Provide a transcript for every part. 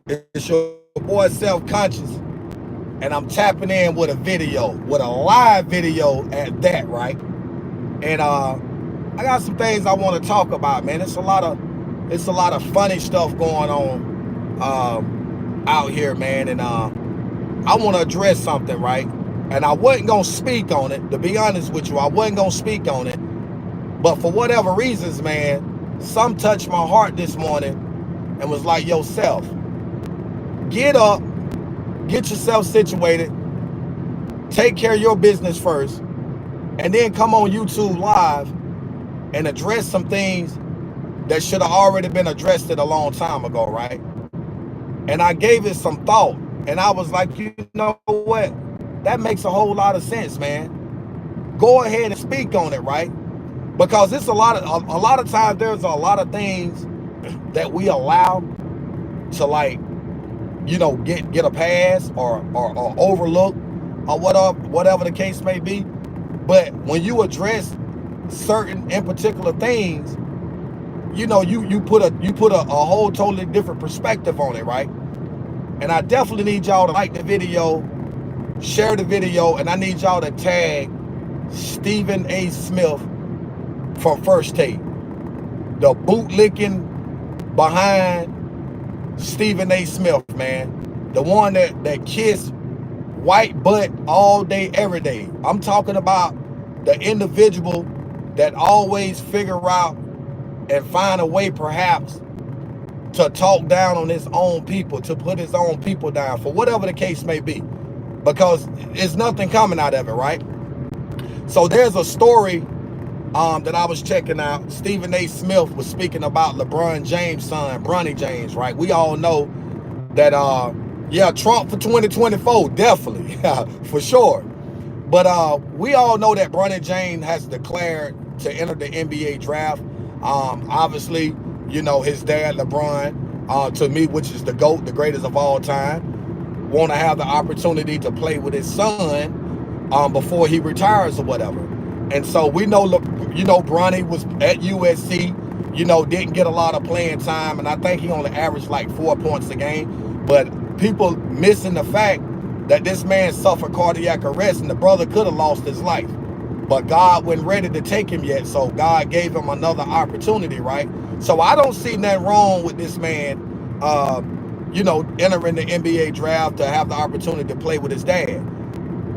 It's your boy Self-Conscious, and I'm tapping in with a video, with a live video at that, right? And I got some things I want to talk about, man. It's a lot of funny stuff going on out here, man. And I want to address something, right? And I wasn't gonna speak on it, to be honest with you. I wasn't gonna speak on it, but for whatever reasons, man, some touched my heart this morning and was like, yourself, get up, get yourself situated, take care of your business first, and then come on YouTube Live and address some things that should have already been addressed a long time ago, right? And I gave it some thought, and I was like, you know what? That makes a whole lot of sense, man. Go ahead and speak on it, right? Because it's a lot of times there's a lot of things that we allow to, like, get a pass or overlook or whatever the case may be. But when you address certain in particular things, you put a whole totally different perspective on it, right? And I definitely need y'all to like the video, share the video, and I need y'all to tag Stephen A. Smith from First Take, the bootlicking behind Stephen A. Smith, man, the one that kissed white butt all day, every day. I'm talking about the individual that always figure out and find a way, perhaps, to talk down on his own people, to put his own people down, for whatever the case may be, because there's nothing coming out of it, right? So there's a story that I was checking out. Stephen A. Smith was speaking about LeBron James' son, Bronny James, right? We all know that, yeah, Trump for 2024, definitely, for sure. But we all know that Bronny James has declared to enter the NBA draft. Obviously, his dad, LeBron, to me, which is the GOAT, the greatest of all time, want to have the opportunity to play with his son before he retires or whatever. And so we know, Bronny was at USC, didn't get a lot of playing time, and I think he only averaged like 4 points a game. But people missing the fact that this man suffered cardiac arrest, and the brother could have lost his life. But God wasn't ready to take him yet, so God gave him another opportunity, right? So I don't see nothing wrong with this man, entering the NBA draft to have the opportunity to play with his dad.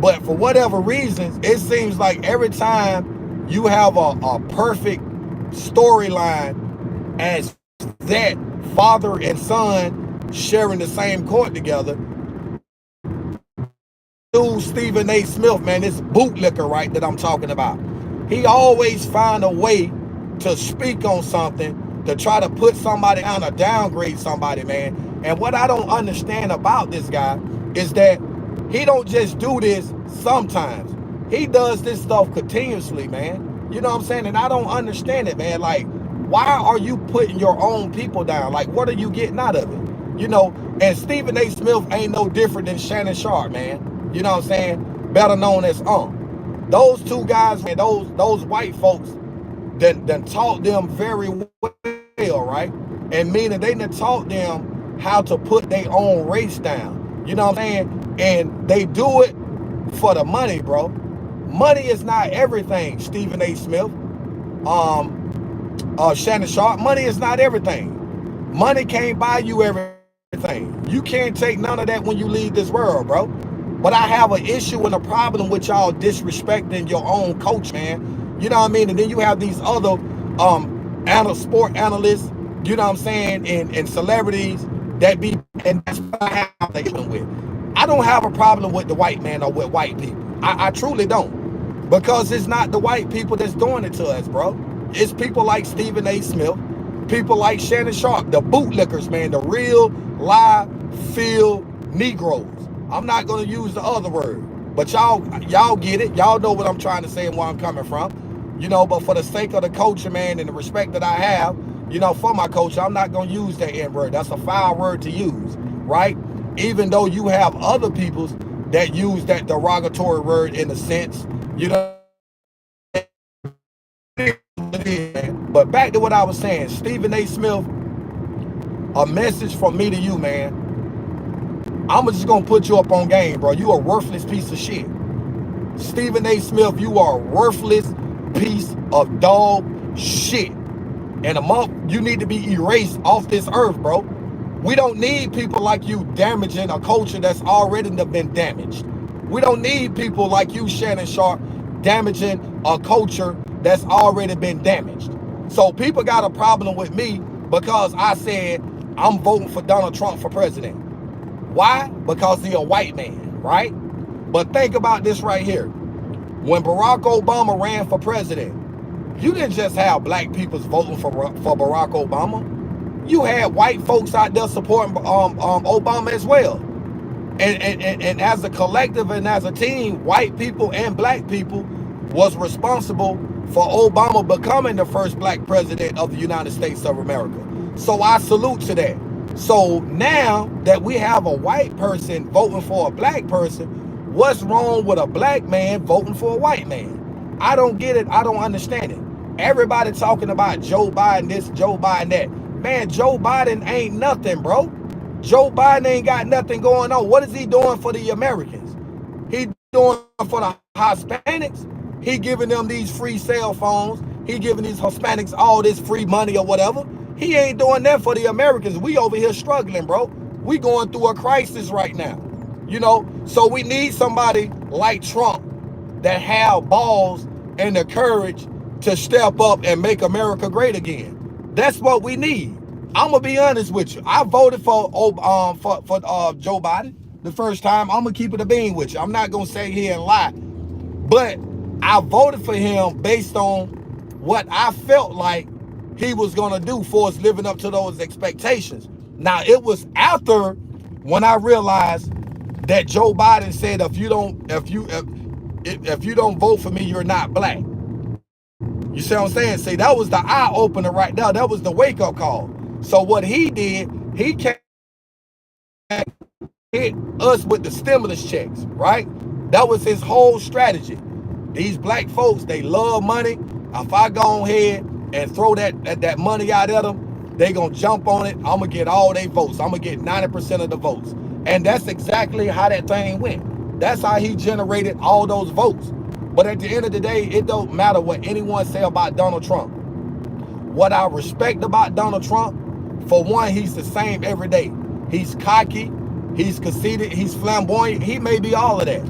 But for whatever reasons, it seems like every time you have a perfect storyline as that father and son sharing the same court together, dude Stephen A. Smith, man, this bootlicker, right, that I'm talking about, he always find a way to speak on something, to try to put somebody down or downgrade somebody, man. And what I don't understand about this guy is that he don't just do this sometimes. He does this stuff continuously, man. You know what I'm saying? And I don't understand it, man. Like, why are you putting your own people down? Like, what are you getting out of it? And Stephen A. Smith ain't no different than Shannon Sharpe, man. You know what I'm saying? Better known as Those two guys, man, those white folks done taught them very well, right? And meaning they done taught them how to put their own race down. You know what I'm saying? And they do it for the money, bro. Money is not everything, Stephen A. Smith. Shannon Sharpe, money is not everything. Money can't buy you everything. You can't take none of that when you leave this world, bro. But I have an issue and a problem with y'all disrespecting your own coach, man. You know what I mean? And then you have these other sport analysts, you know what I'm saying, and celebrities that be, and that's what I have a problem with. I don't have a problem with the white man or with white people. I truly don't. Because it's not the white people that's doing it to us, bro. It's people like Stephen A. Smith, people like Shannon Sharpe, the bootlickers, man, the real live field Negroes. I'm not gonna use the other word, but y'all get it. Y'all know what I'm trying to say and where I'm coming from. But for the sake of the culture, man, and the respect that I have, for my culture, I'm not gonna use that N word. That's a foul word to use, right? Even though you have other peoples that use that derogatory word in a sense, But back to what I was saying, Stephen A. Smith, a message from me to you, man. I'm just gonna put you up on game, bro. You a worthless piece of shit. Stephen A. Smith, you are a worthless piece of dog shit. And a month, you need to be erased off this earth, bro. We don't need people like you damaging a culture that's already been damaged. We don't need people like you, Shannon Sharpe, damaging a culture that's already been damaged. So people got a problem with me because I said I'm voting for Donald Trump for president. Why? Because he's a white man, right? But think about this right here. When Barack Obama ran for president, you didn't just have black people voting for Barack Obama. You had white folks out there supporting Obama as well. And as a collective and as a team, white people and black people was responsible for Obama becoming the first black president of the United States of America. So I salute to that. So now that we have a white person voting for a black person, what's wrong with a black man voting for a white man? I don't get it. I don't understand it. Everybody talking about Joe Biden this, Joe Biden that. Man, Joe Biden ain't nothing, bro. Joe Biden ain't got nothing going on. What is he doing for the Americans? He doing for the Hispanics. He giving them these free cell phones. He giving these Hispanics all this free money or whatever. He ain't doing that for the Americans. We over here struggling, bro. We going through a crisis right now. You know, so we need somebody like Trump that have balls and the courage to step up and make America great again. That's what we need. I'm gonna be honest with you. I voted for Joe Biden the first time. I'm gonna keep it a bean with you. I'm not gonna sit here and lie, but I voted for him based on what I felt like he was gonna do for us, living up to those expectations. Now it was after when I realized that Joe Biden said, if you don't vote for me, you're not black. You see what I'm saying? See, that was the eye opener right now. That was the wake up call. So what he did, he came hit us with the stimulus checks, right? That was his whole strategy. These black folks, they love money. If I go ahead and throw that money out at them, they gonna jump on it. I'm gonna get all their votes. I'm gonna get 90% of the votes. And that's exactly how that thing went. That's how he generated all those votes. But at the end of the day, it don't matter what anyone say about Donald Trump. What I respect about Donald Trump, for one, he's the same every day. He's cocky, he's conceited, he's flamboyant. He may be all of that.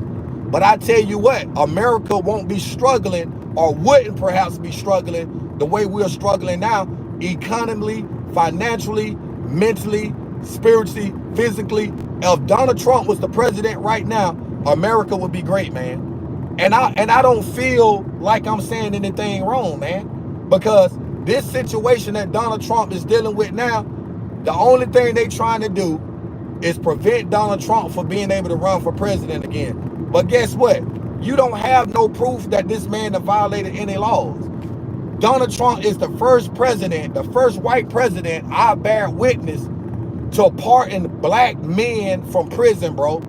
But I tell you what, America won't be struggling, or wouldn't perhaps be struggling the way we're struggling now, economically, financially, mentally, spiritually, physically. If Donald Trump was the president right now, America would be great, man. And I don't feel like I'm saying anything wrong, man, because this situation that Donald Trump is dealing with now, the only thing they trying to do is prevent Donald Trump from being able to run for president again. But guess what? You don't have no proof that this man has violated any laws. Donald Trump is the first president, the first white president I bear witness to pardon black men from prison, bro.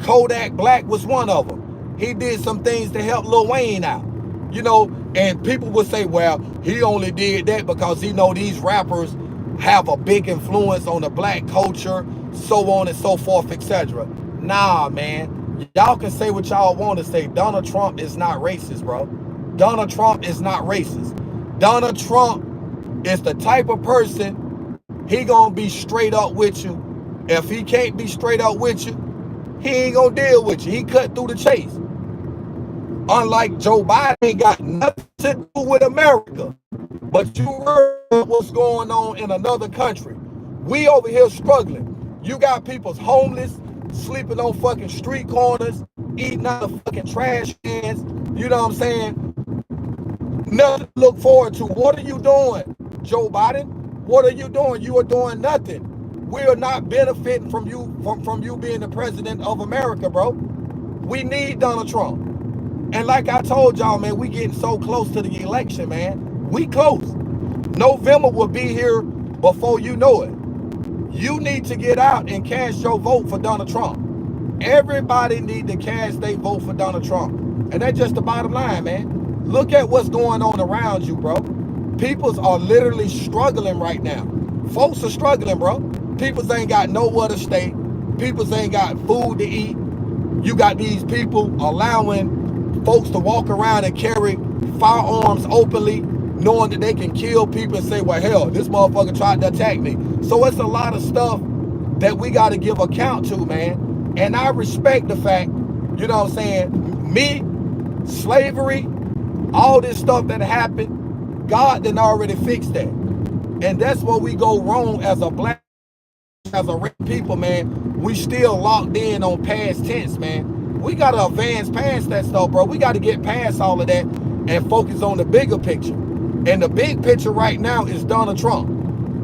Kodak Black was one of them. He did some things to help Lil Wayne out, you know, and people would say, well, he only did that because he know these rappers have a big influence on the black culture, so on and so forth, etc. Nah, man, y'all can say what y'all want to say. Donald Trump is not racist, bro. Donald Trump is not racist. Donald Trump is the type of person, he gonna be straight up with you. If he can't be straight up with you, he ain't gonna deal with you. He cut through the chase. Unlike Joe Biden, ain't got nothing to do with America. But you heard what's going on in another country. We over here struggling. You got people's homeless, sleeping on fucking street corners, eating out of fucking trash cans. You know what I'm saying? Nothing to look forward to. What are you doing, Joe Biden? What are you doing? You are doing nothing. We are not benefiting from you from you being the president of America, bro. We need Donald Trump. And like I told y'all, man, we getting so close to the election, man. We close. November will be here before you know it. You need to get out and cast your vote for Donald Trump. Everybody need to cast their vote for Donald Trump. And that's just the bottom line, man. Look at what's going on around you, bro. Peoples are literally struggling right now. Folks are struggling, bro. Peoples ain't got nowhere to stay. People ain't got food to eat. You got these people allowing folks to walk around and carry firearms openly, knowing that they can kill people and say, well, hell, this motherfucker tried to attack me. So it's a lot of stuff that we got to give account to, man. And I respect the fact, you know what I'm saying, me, slavery, all this stuff that happened, God done already fixed that. And that's where we go wrong as a black, as a red people, man. We still locked in on past tense, man. We got to advance past that stuff, bro. We got to get past all of that and focus on the bigger picture. And the big picture right now is Donald Trump.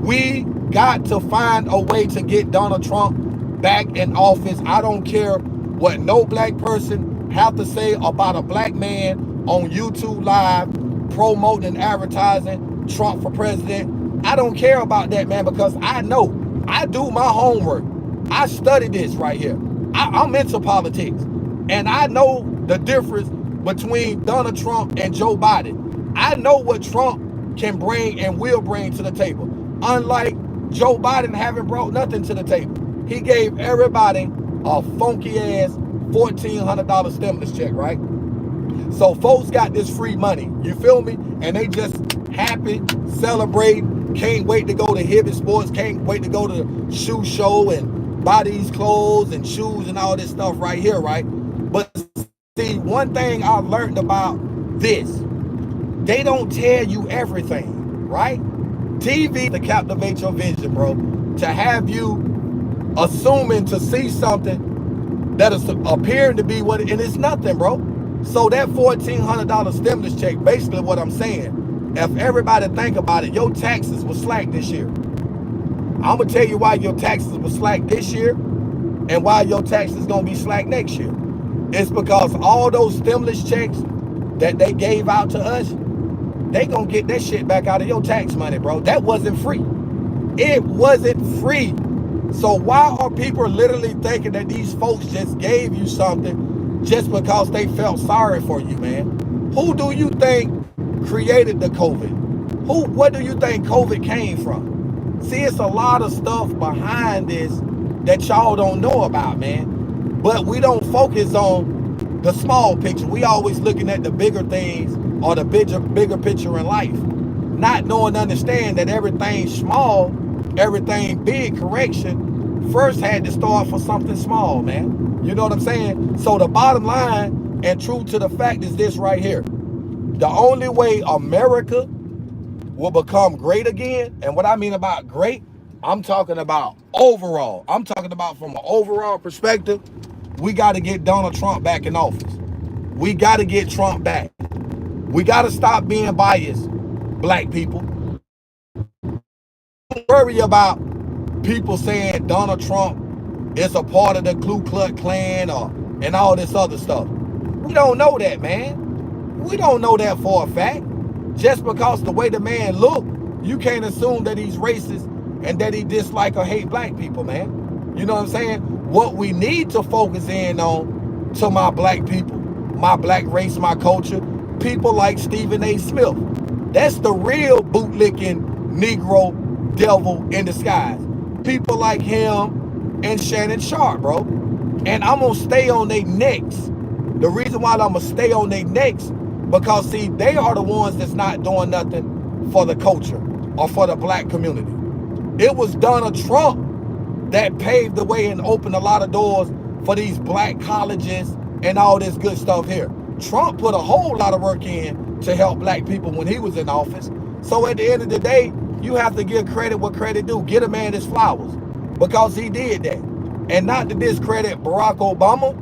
We got to find a way to get Donald Trump back in office. I don't care what no black person have to say about a black man on YouTube Live promoting and advertising Trump for president. I don't care about that, man, because I know. I do my homework. I study this right here. I'm into politics. And I know the difference between Donald Trump and Joe Biden. I know what Trump can bring and will bring to the table. Unlike Joe Biden haven't brought nothing to the table. He gave everybody a funky ass $1,400 stimulus check, right? So folks got this free money, you feel me? And they just happy, celebrate, can't wait to go to Hibbett Sports, can't wait to go to the shoe show and buy these clothes and shoes and all this stuff right here, right? But see, one thing I learned about this, they don't tell you everything, right? TV to captivate your vision, bro. To have you assuming to see something that is appearing to be what it, and it's nothing, bro. So that $1,400 stimulus check, basically what I'm saying, if everybody think about it, your taxes were slack this year. I'm gonna tell you why your taxes were slack this year and why your taxes gonna be slack next year. It's because all those stimulus checks that they gave out to us, they gonna get that shit back out of your tax money, bro. That wasn't free. It wasn't free. So why are people literally thinking that these folks just gave you something just because they felt sorry for you, man? Who do you think created the COVID? What do you think COVID came from? See, it's a lot of stuff behind this that y'all don't know about, man. But we don't focus on the small picture. We always looking at the bigger things or the bigger picture in life. Not knowing to understand that everything small, everything big, correction, first had to start for something small, man. You know what I'm saying? So the bottom line and true to the fact is this right here. The only way America will become great again, and what I mean about great, I'm talking about overall. I'm talking about from an overall perspective, we got to get Donald Trump back in office. We got to get Trump back. We got to stop being biased, black people. Don't worry about people saying Donald Trump is a part of the Ku Klux Klan and all this other stuff. We don't know that, man. We don't know that for a fact. Just because the way the man look, you can't assume that he's racist and that he dislike or hate black people, man. You know what I'm saying? What we need to focus in on to my black people, my black race, my culture, people like Stephen A. Smith. That's the real bootlicking Negro devil in disguise. People like him and Shannon Sharpe, bro. And I'm gonna stay on their necks. The reason why I'm gonna stay on their necks, because see, they are the ones that's not doing nothing for the culture or for the black community. It was Donald Trump that paved the way and opened a lot of doors for these black colleges and all this good stuff here. Trump put a whole lot of work in to help black people when he was in office. So at the end of the day, you have to give credit what credit due. Get a man his flowers, because he did that. And not to discredit Barack Obama,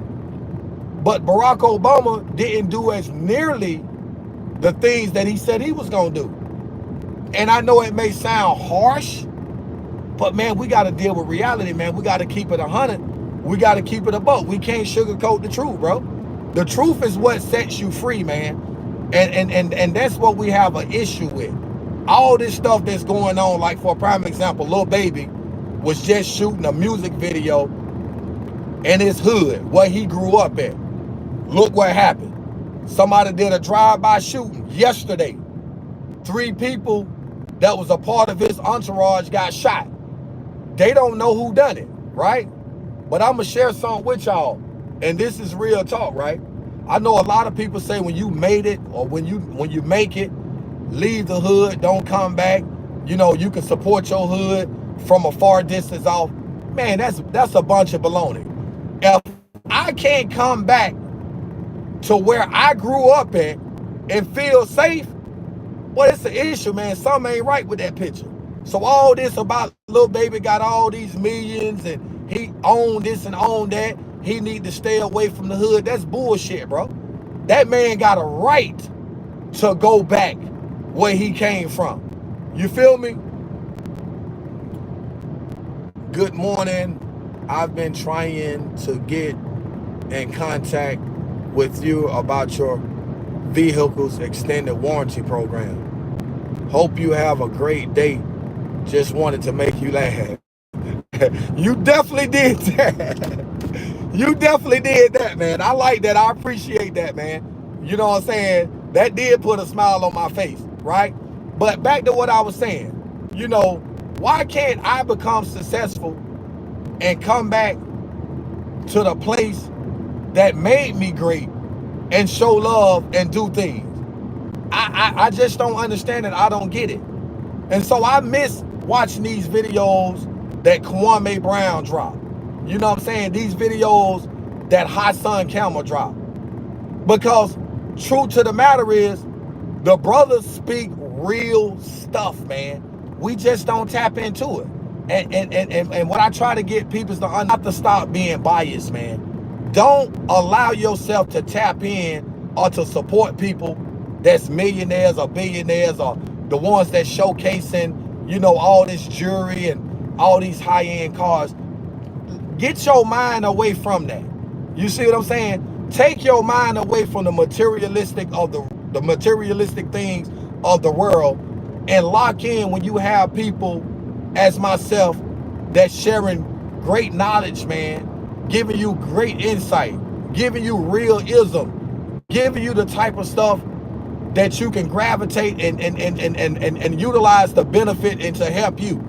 but Barack Obama didn't do as nearly the things that he said he was gonna do. And I know it may sound harsh, but man, we gotta deal with reality, man. We gotta keep it 100. We gotta keep it a buck. We can't sugarcoat the truth, bro. The truth is what sets you free, man. And that's what we have an issue with. All this stuff that's going on, like for a prime example, Lil Baby was just shooting a music video in his hood, where he grew up at. Look what happened. Somebody did a drive-by shooting yesterday. 3 people that was a part of his entourage got shot. They don't know who done it, right? But I'm going to share something with y'all. And this is real talk, right? I know a lot of people say when you made it or when you make it, leave the hood, don't come back. You know, you can support your hood from a far distance off. Man, that's a bunch of baloney. If I can't come back to where I grew up at and feel safe, well, it's an issue, man. Something ain't right with that picture. So all this about Lil Baby got all these millions and he owned this and owned that, he need to stay away from the hood. That's bullshit, bro. That man got a right to go back where he came from. You feel me? Good morning. I've been trying to get in contact with you about your vehicle's extended warranty program. Hope you have a great day. Just wanted to make you laugh. You definitely did that. You definitely did that, man. I like that. I appreciate that, man. You know what I'm saying? That did put a smile on my face, right? But back to what I was saying. You know, why can't I become successful and come back to the place that made me great and show love and do things? I just don't understand it. I don't get it. And so I miss watching these videos that Kwame Brown dropped. You know what I'm saying? These videos that Hot Sun Camel dropped. Because truth to the matter is, the brothers speak real stuff, man. We just don't tap into it. And what I try to get people is not to stop being biased, man. Don't allow yourself to tap in or to support people that's millionaires or billionaires or the ones that showcasing, you know, all this jewelry and all these high-end cars. Get your mind away from that. You see what I'm saying? Take your mind away from the materialistic of the materialistic things of the world and lock in when you have people as myself that's sharing great knowledge, man, giving you great insight, giving you real ism, giving you the type of stuff that you can gravitate and utilize the benefit and to help you.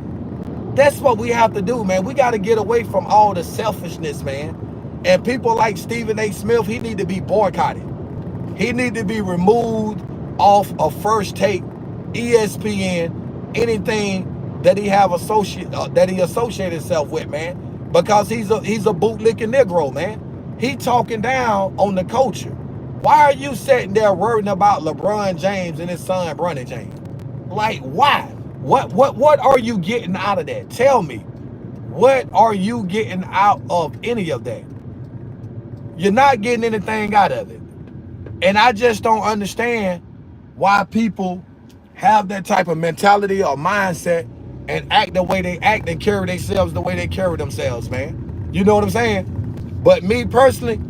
That's what we have to do, man. We got to get away from all the selfishness, man. And people like Stephen A. Smith, he need to be boycotted. He need to be removed off of First Take, ESPN, anything that he have associated himself with, man. Because he's a bootlicking Negro, man. He talking down on the culture. Why are you sitting there worrying about LeBron James and his son, Bronny James? Like, why? What are you getting out of that? Tell me. What are you getting out of any of that? You're not getting anything out of it. And I just don't understand why people have that type of mentality or mindset and act the way they act and carry themselves the way they carry themselves, man. You know what I'm saying? But me personally,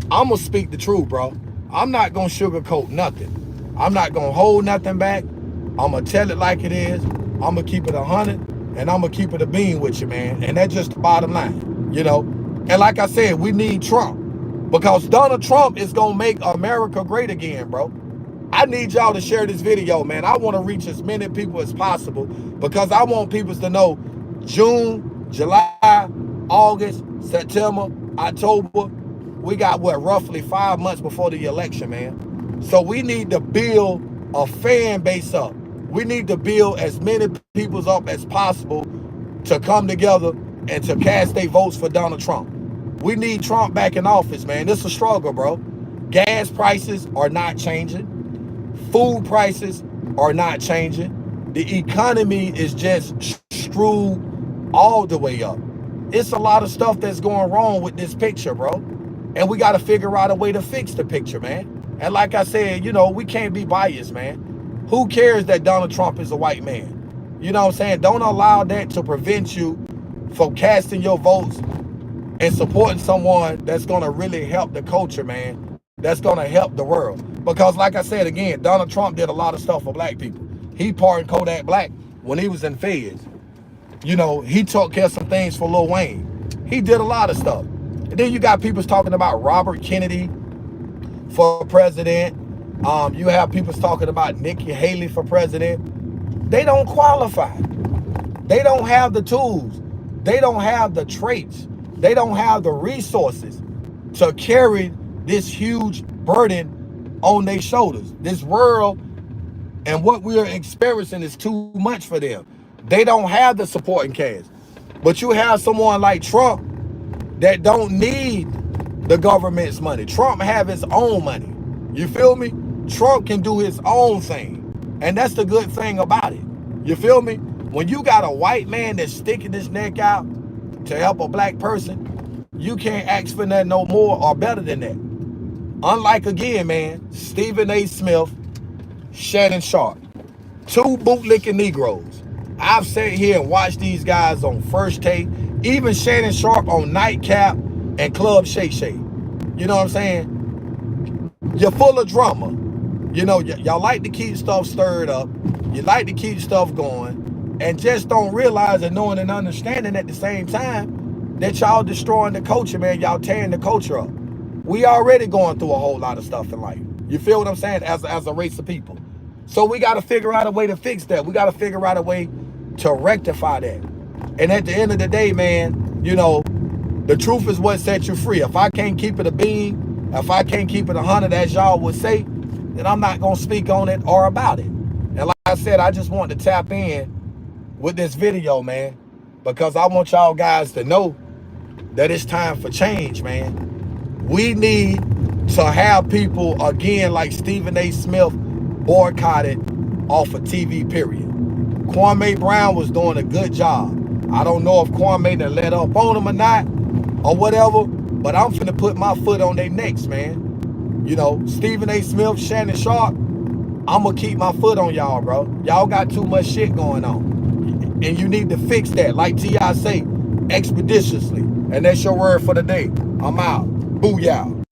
I'm going to speak the truth, bro. I'm not going to sugarcoat nothing. I'm not going to hold nothing back. I'm going to tell it like it is. I'm going to keep it 100 and I'm going to keep it a bean with you, man. And that's just the bottom line, you know. And like I said, we need Trump because Donald Trump is going to make America great again, bro. I need y'all to share this video, man. I want to reach as many people as possible because I want people to know June, July, August, September, October. We got, what, roughly 5 months before the election, man. So we need to build a fan base up. We need to build as many people up as possible to come together and to cast their votes for Donald Trump. We need Trump back in office, man. It's a struggle, bro. Gas prices are not changing. Food prices are not changing. The economy is just screwed all the way up. It's a lot of stuff that's going wrong with this picture, bro. And we got to figure out a way to fix the picture, man. And like I said, you know, we can't be biased, man. Who cares that Donald Trump is a white man? You know what I'm saying? Don't allow that to prevent you from casting your votes and supporting someone that's going to really help the culture, man. That's going to help the world. Because like I said, again, Donald Trump did a lot of stuff for black people. He pardoned Kodak Black when he was in feds. You know, he took care of some things for Lil Wayne. He did a lot of stuff. And then you got people talking about Robert Kennedy for president. You have people talking about Nikki Haley for president. They don't qualify. They don't have the tools. They don't have the traits. They don't have the resources to carry this huge burden on their shoulders. This world and what we're experiencing is too much for them. They don't have the supporting cast. But you have someone like Trump that don't need the government's money. Trump have his own money. You feel me? Trump can do his own thing. And that's the good thing about it. You feel me? When you got a white man that's sticking his neck out to help a black person, you can't ask for nothing no more or better than that. Unlike, again, man, Stephen A. Smith, Shannon Sharpe, two bootlicking Negroes. I've sat here and watched these guys on First Take, even Shannon Sharpe on Nightcap and Club Shay Shay. You know what I'm saying? You're full of drama. You know, y'all like to keep stuff stirred up. You like to keep stuff going, and just don't realize and knowing and understanding at the same time that y'all destroying the culture, man. Y'all tearing the culture up. We already going through a whole lot of stuff in life. You feel what I'm saying? As a race of people. So we got to figure out a way to fix that. We got to figure out a way to rectify that. And at the end of the day, man, you know, the truth is what sets you free. If I can't keep it a bean, if I can't keep it 100, as y'all would say, then I'm not going to speak on it or about it. And like I said, I just want to tap in with this video, man, because I want y'all guys to know that it's time for change, man. We need to have people, again, like Stephen A. Smith, boycotted off of TV, period. Kwame Brown was doing a good job. I don't know if Kwame done let up on him or not, or whatever, but I'm finna put my foot on their necks, man. You know, Stephen A. Smith, Shannon Sharpe, I'm gonna keep my foot on y'all, bro. Y'all got too much shit going on. And you need to fix that, like T.I. say, expeditiously. And that's your word for the day. I'm out. Booyah.